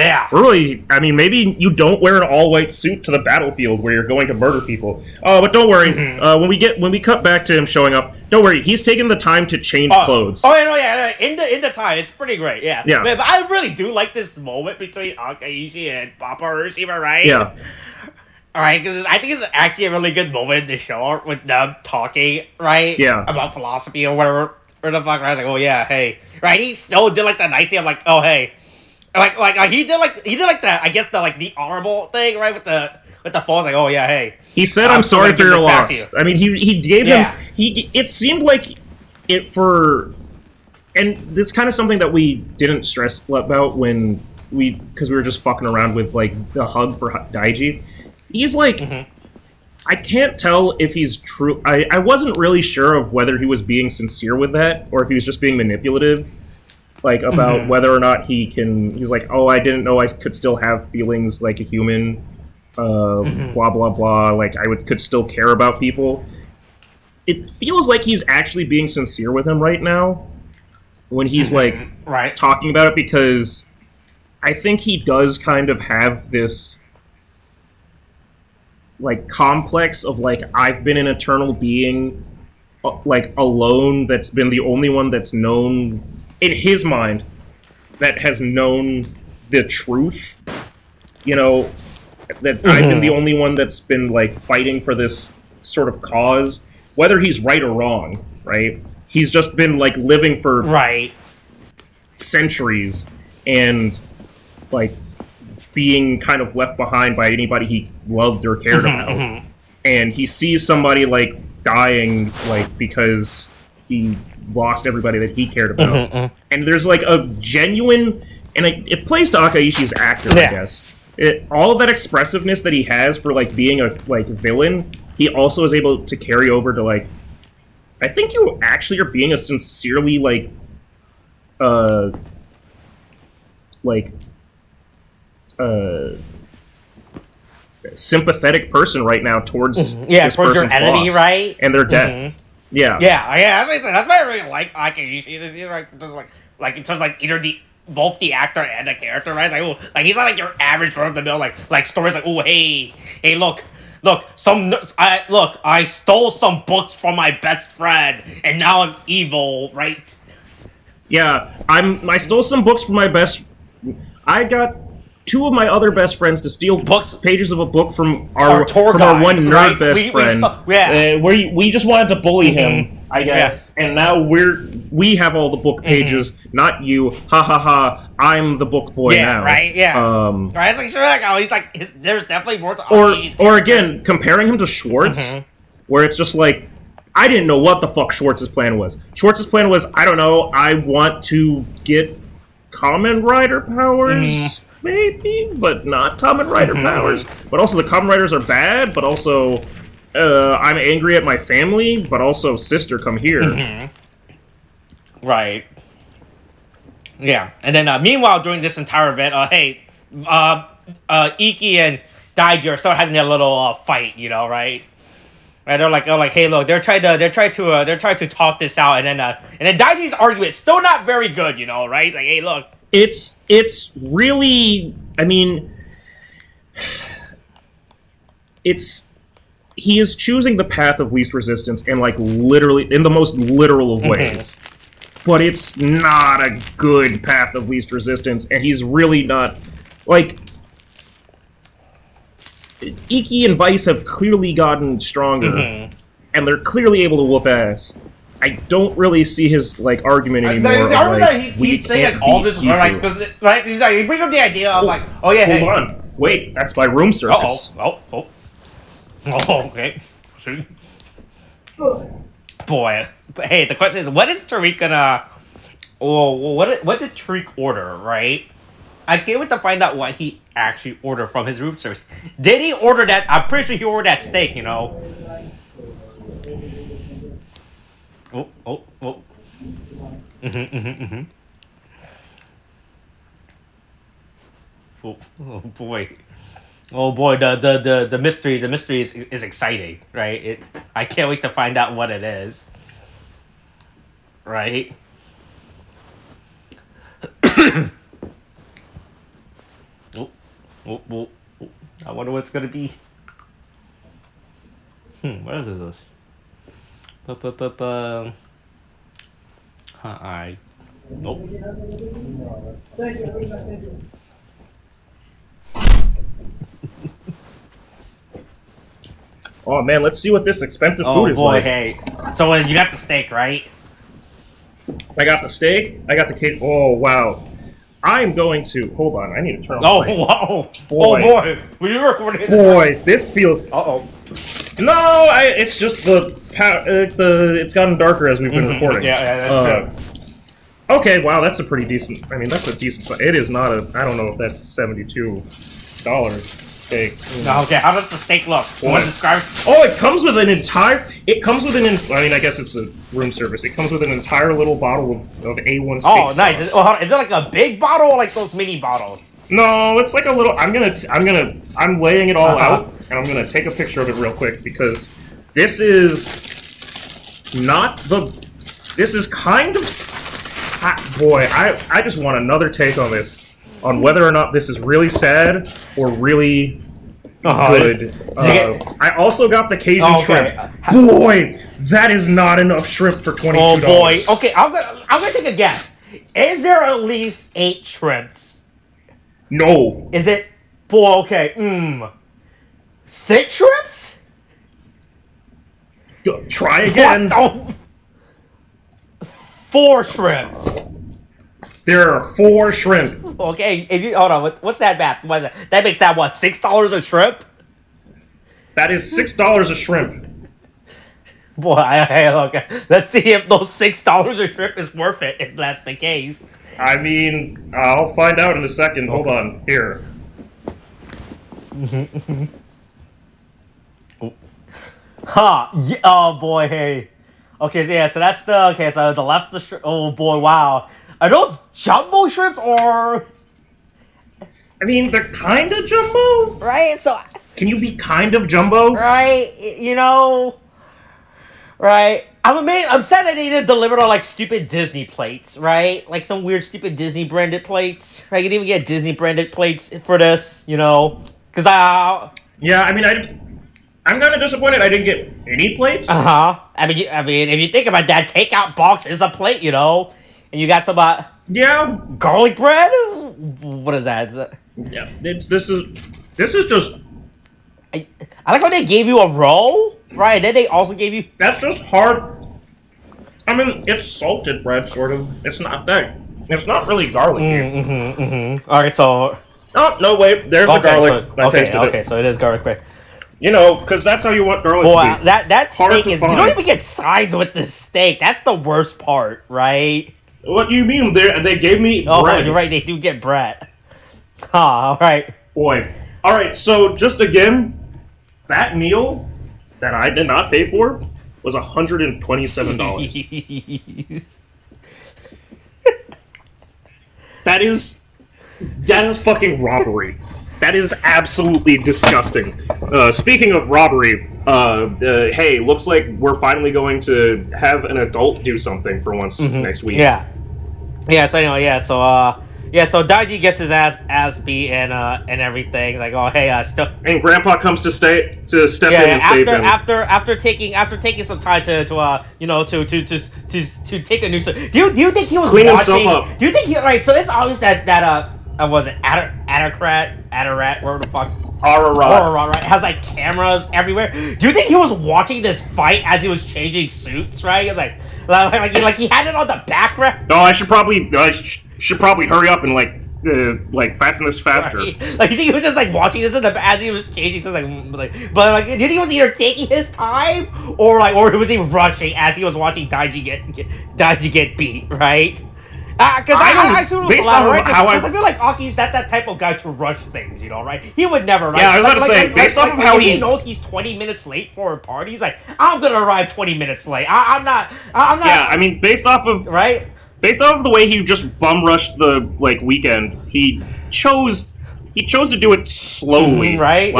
I mean, maybe you don't wear an all-white suit to the battlefield where you're going to murder people. Oh, but don't worry. When we cut back to him showing up, don't worry. He's taken the time to change clothes. Oh, no, yeah. In the time, it's pretty great. Yeah. But I really do like this moment between Akaishi and Papa Urashima, right? Yeah. All right, because I think it's actually a really good moment to show with them talking, right? Yeah. About philosophy or whatever. Or the fuck, right? I was like, oh yeah, hey, right? He still did like the nice thing of like, oh hey. Like he did like the I guess the honorable thing, right, with the phone. Like, oh yeah, hey. He said, "I'm sorry for your loss." I mean, he gave him it seemed like it for, and this kind of something that we didn't stress about when because we were just fucking around with like the hug for Daiji. He's like, I can't tell if he's true. I wasn't really sure of whether he was being sincere with that or if he was just being manipulative. Like, about whether or not he's like, oh, I didn't know I could still have feelings like a human, blah, blah, blah, like, could still care about people. It feels like he's actually being sincere with him right now, when he's, talking about it, because I think he does kind of have this, like, complex of, like, I've been an eternal being, like, alone, that's been the only one that's known... in his mind, that has known the truth, you know, that I've been the only one that's been, like, fighting for this sort of cause, whether he's right or wrong, right? He's just been, like, living for centuries, and, like, being kind of left behind by anybody he loved or cared about. And he sees somebody, like, dying, like, because he lost everybody that he cared about. And there's, like, a genuine... And it plays to Akaishi's actor, I guess. All of that expressiveness that he has for, like, being a, like, villain, he also is able to carry over to, like... I think you actually are being a sincerely, like... sympathetic person right now towards this towards your person's enemy, loss right? and their death. Yeah. That's why I really like Akaishi. This is like in terms of, like, either both the actor and the character, right? Like he's not like your average run of the mill like stories like, oh hey look I stole some books from my best friend and now I'm evil, right? Yeah, I stole some books from my best. I got two of my other best friends to steal pages of a book from our one nerd best friend. We just wanted to bully him, I guess, and now we have all the book pages, not you. Ha ha ha! I'm the book boy now. Right? Yeah. Right? It's like, sure, like, oh, he's like, there's definitely more to. Or again, comparing him to Schwartz, where it's just like, I didn't know what the fuck Schwartz's plan was. Schwartz's plan was, I don't know, I want to get Kamen Rider powers. Maybe, but not Kamen Rider powers. But also the Kamen Riders are bad, but also I'm angry at my family, but also sister, come here. Right. Yeah. And then meanwhile, during this entire event, Iki and Daiji are still having a little fight, you know, right? Right, they're like, hey, look, they're trying to talk this out, and then Daiji's argument still not very good, you know, right? He's like, hey, look. It's really, I mean, he is choosing the path of least resistance, and, like, literally, in the most literal of ways. But it's not a good path of least resistance, and he's really not, like, Iki and Vice have clearly gotten stronger, and they're clearly able to whoop ass. I don't really see his, like, argument anymore. He's saying, like, all this, right? He's like, he brings up the idea of, like, oh yeah, hold on, wait, that's my room service. Oh, okay. Boy, but hey, the question is, what is Tariq gonna? Oh, what did Tariq order? Right? I can't wait to find out what he actually ordered from his room service. Did he order that? I'm pretty sure he ordered that steak. You know. Oh. Mm-hmm. Oh boy. Oh boy, the mystery is exciting, right? I can't wait to find out what it is. Right? Oh. I wonder what it's gonna be. What are those? Nope. Oh man, let's see what this expensive food is like. Oh boy, hey. So you got the steak, right? I got the steak. I got the cake. Oh wow. I'm going to hold on. I need to turn on the lights. Whoa! Boy. Oh boy! Were you recording? Boy, this feels. Uh-oh. No, it's just the it's gotten darker as we've been recording. Yeah, that's true. Okay, wow, that's a pretty decent. I mean, that's a decent size. It is not a. I don't know if that's $72 steak. No, okay. How does the steak look? Want to describe? Oh, it comes with an entire. It comes with an. I mean, I guess it's a room service. It comes with an entire little bottle of A1 steak. Oh, nice. Is it like a big bottle or like those mini bottles? No, it's like a little. I'm laying it all out, and I'm gonna take a picture of it real quick because this is not the. This is kind of. Boy, I just want another take on this, on whether or not this is really sad or really good. I also got the Cajun shrimp. Boy, that is not enough shrimp for $22. Oh boy. Okay, I'm gonna take a guess. Is there at least 8 shrimps? No. Is it? Boy, okay. 6 shrimps? Try again. What? 4 shrimps. There are 4 shrimp. Okay, if you hold on, what's that math? What is that? That makes that what? $6 a shrimp? That is $6 a shrimp. Boy, okay. Let's see if those $6 a shrimp is worth it. If that's the case. I mean, I'll find out in a second. Hold on, here. Huh? Yeah, oh boy, hey. Okay, so yeah, so that's the so the left the shrimp. Oh boy, wow. Are those jumbo shrimps or? I mean, they're kind of jumbo, right? So can you be kind of jumbo? Right, you know. Right. I'm sad that they didn't deliver on like stupid Disney plates, right? Like some weird stupid Disney branded plates. Right? You didn't even get Disney branded plates for this, you know? Because yeah, I mean, I'm kind of disappointed I didn't get any plates. I mean, if you think about that, takeout box is a plate, you know, and you got some yeah, garlic bread. What is that? Yeah, this is just. I like how they gave you a roll, right? And then they also gave you. That's just hard. I mean, it's salted bread, sort of. It's not that. It's not really garlic. All right, so. Oh no! Wait, there's the garlic. Okay, so it is garlic bread. You know, because that's how you want garlic to be. That hard steak to is. find. You don't even get sides with this steak. That's the worst part, right? What do you mean? They gave me bread. Oh, you're right. They do get bread. All right. Boy. All right. So just again, that meal that I did not pay for was $127. That is fucking robbery. That is absolutely disgusting. Speaking of robbery, hey, looks like we're finally going to have an adult do something for once next week. Yeah. So anyway, so Daiji gets his ass beat and everything. He's like, oh hey, still. And Grandpa comes to step in and save him. After taking some time to take a new. Do you think he was clean watching, himself up? Do you think right? So it's obvious that was it Adarat, where the fuck? Ararat, right? Has like cameras everywhere. Do you think he was watching this fight as he was changing suits? Right? He was like he had it on the background. No, I should probably hurry up and like like Fast and Faster. Right. Like, you think he was just like watching this as he was changing, so but like, did he was either taking his time or was he rushing as he was watching Daiji get beat, right? Because I assume it was a lot, right? Because I feel like Aki's that type of guy to rush things, right? He would never, right? Yeah, I was about to say, based off of how he knows he's 20 minutes late for a party, he's like, I'm gonna arrive 20 minutes late. I'm not. Yeah, I mean, based off of the way he just bum rushed the weekend, he chose to do it slowly, right?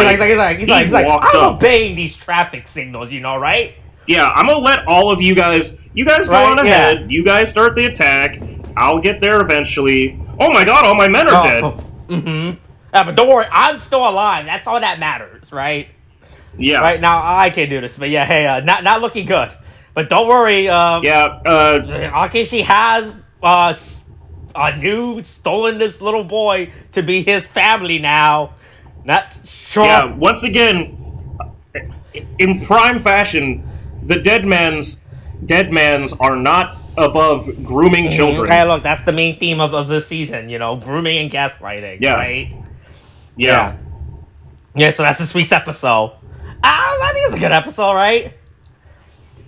He's like, I'm obeying these traffic signals, right? Yeah, I'm gonna let all of you guys go on ahead. Yeah. You guys start the attack. I'll get there eventually. Oh my god, all my men are dead. Mm-hmm. Yeah, but don't worry, I'm still alive. That's all that matters, right? Yeah. Right now, I can't do this, but yeah, hey, not looking good. But don't worry. Akeshi has stolen this little boy to be his family now. Not sure. Yeah. Once again, in prime fashion, the dead man's are not above grooming children. Hey, look, that's the main theme of this season, grooming and gaslighting, right? Yeah. Yeah, so that's this week's episode. I think it's a good episode, right?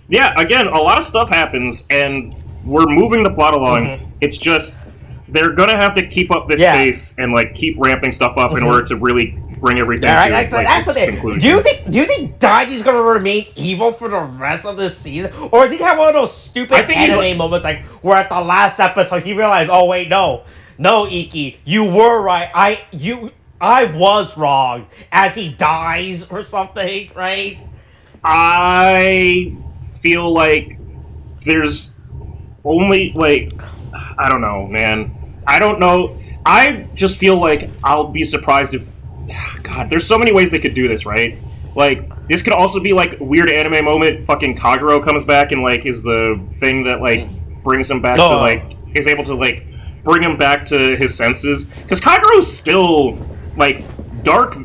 Yeah, again, a lot of stuff happens, and we're moving the plot along. It's just, they're gonna have to keep up this pace and, keep ramping stuff up in order to really bring everything to that's the conclusion. Do you think Daiji's gonna remain evil for the rest of this season? Or does he have one of those stupid anime moments where at the last episode he realized, oh wait, no, Iki, you were right. I was wrong, as he dies or something, right? I feel like there's only I don't know, man. I don't know. I just feel like I'll be surprised if God, there's so many ways they could do this, right? This could also be weird anime moment. Fucking Kaguro comes back and is the thing that brings him back to is able to bring him back to his senses. Because Kaguro's still dark.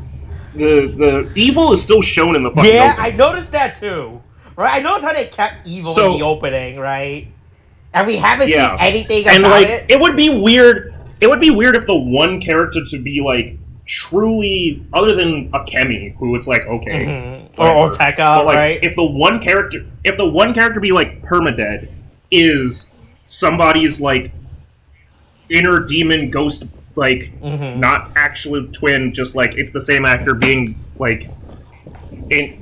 The evil is still shown in the fucking opening. I noticed that too. Right, I noticed how they kept evil in the opening, right? And we haven't seen anything about it. It would be weird. It would be weird if the one character to be truly, other than Akemi, who it's okay, or Tekka, right? If the one character be permadead, is somebody's inner demon ghost, not actually twin, just it's the same actor being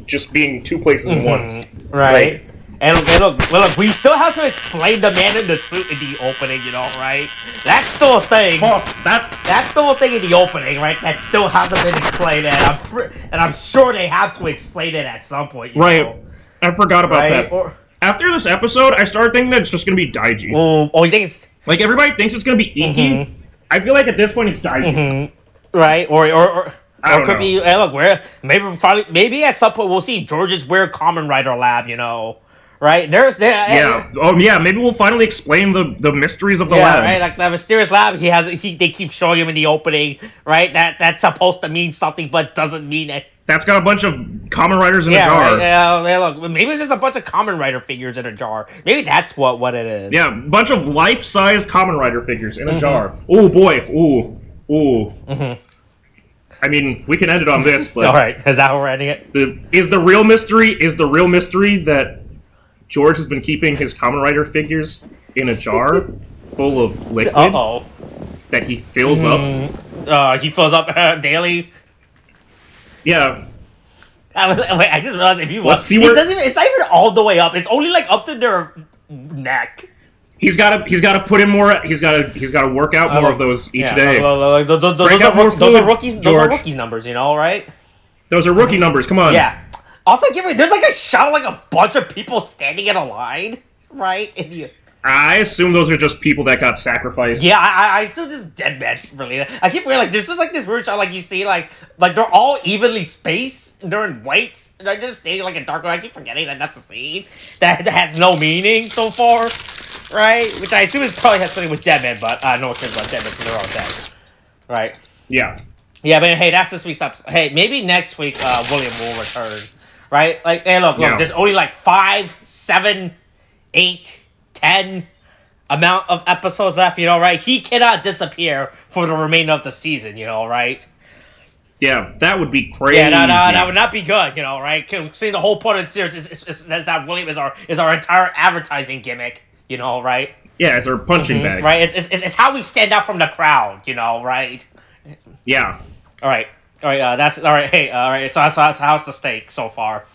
just being two places at once, right? And look, we still have to explain the man in the suit in the opening, right? That's still a thing. That's still a thing in the opening, right? That still hasn't been explained, and I'm sure they have to explain it at some point. Right. know? I forgot about that. After this episode, I started thinking that it's just going to be Daiji. Oh, you think it's... everybody thinks it's going to be Iki. I feel at this point it's Daiji. Right, or it could be... Hey, look, maybe at some point we'll see George's weird Kamen Rider lab, Right? Maybe we'll finally explain the mysteries of the lab. Right, the mysterious lab they keep showing him in the opening, right? That's supposed to mean something but doesn't mean it. That's got a bunch of Kamen Riders in a jar. Right? Look, maybe there's a bunch of Kamen Rider figures in a jar. Maybe that's what it is. Yeah, a bunch of life-size Kamen Rider figures in a jar. Oh boy. Ooh. I mean, we can end it on this, but... Alright, is that how we're ending it? Is the real mystery that George has been keeping his Kamen Rider figures in a jar full of liquid that he fills up. He fills up daily. Yeah. Wait, I just realized if you watch, it's not even all the way up. It's only up to their neck. He's got to put in more. He's got to work out more of those each day. Those are rookies. Those are rookies numbers, right? Those are rookie numbers. Come on. Yeah. Also, there's a shot of a bunch of people standing in a line, right? I assume those are just people that got sacrificed. Yeah, I assume this is dead men's really. I keep forgetting, there's just this weird shot you see they're all evenly spaced, and they're in white, and they're just standing in dark. I keep forgetting that's a scene that has no meaning so far, right? Which I assume probably has something with dead men, but no one cares about dead men because they're all dead, right? Yeah. Yeah, but hey, that's this week's episode. Hey, maybe next week William will return. Right? Hey, look, there's only 5, 7, 8, 10 amount of episodes left, right? He cannot disappear for the remainder of the season, right? Yeah, that would be crazy. Yeah, no, that would not be good, right? See, the whole point of the series is that William is our entire advertising gimmick, right? Yeah, it's our punching bag. Right, it's how we stand out from the crowd, right? Yeah. All right, that's all right. Hey, all right. So how's the steak so far?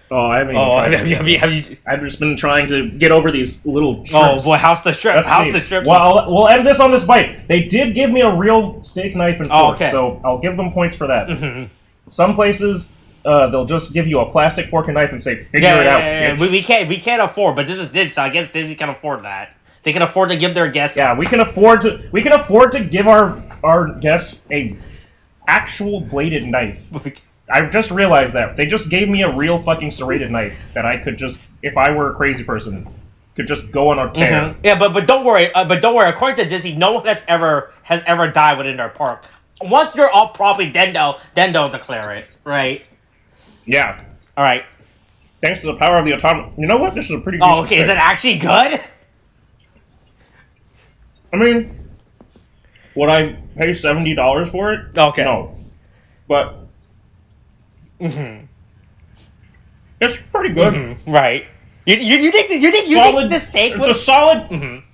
Oh, I haven't even have you? I've just been trying to get over these little shrimps. Oh boy, how's the shrimp? How's the shrimp? Well, we'll end this on this bite. They did give me a real steak knife and fork, so I'll give them points for that. Mm-hmm. Some places, they'll just give you a plastic fork and knife and say, "Figure it out." Yeah. We can't afford, but this is Disney, so I guess Disney can afford that. They can afford to give their guests. Yeah, we can afford to give our guests a actual bladed knife. I just realized that. They just gave me a real fucking serrated knife that I could just, if I were a crazy person, could just go on a tear. Mm-hmm. Yeah, but don't worry. According to Disney, no one has ever died within their park. Once you're all properly, then they'll declare it, right? Yeah. All right. Thanks to the power of the atomic. You know what? This is a pretty. Oh, okay. Is it actually good? I mean, would I pay $70 for it? Okay. No, but. Mm-hmm. It's pretty good. Mm-hmm. Right. You think the steak it's a solid. Mm-hmm.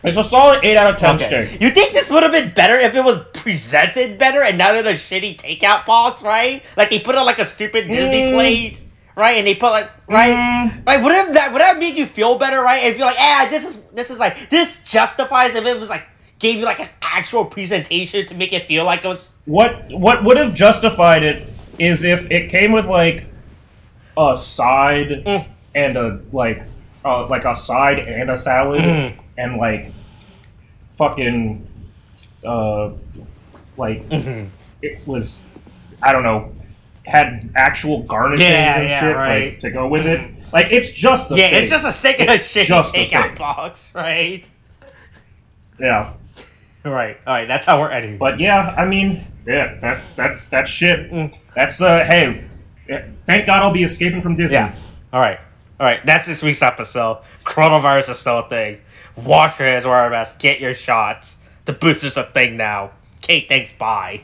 It's a solid 8 out of 10 steak. You think this would have been better if it was presented better and not in a shitty takeout box, right? Like they put on like a stupid Disney plate, right? And they put like right. Would that make you feel better, right? If you're like, this is like this justifies if it was like gave you like an actual presentation to make it feel like it was. What would have justified it is if it came with like a side and a like a side and a salad and like fucking it was, I don't know, had actual garnishes and shit like to go with it. Like it's just a steak. It's just a steak in a shitty takeout box, right? Yeah. Right. All right. That's how we're editing. But yeah, I mean, yeah, that's shit. That's hey, thank God I'll be escaping from Disney. Yeah. All right. That's this week's episode. Coronavirus is still a thing. Wash your hands, wear a mask, get your shots. The booster's a thing now. Okay, thanks. Bye.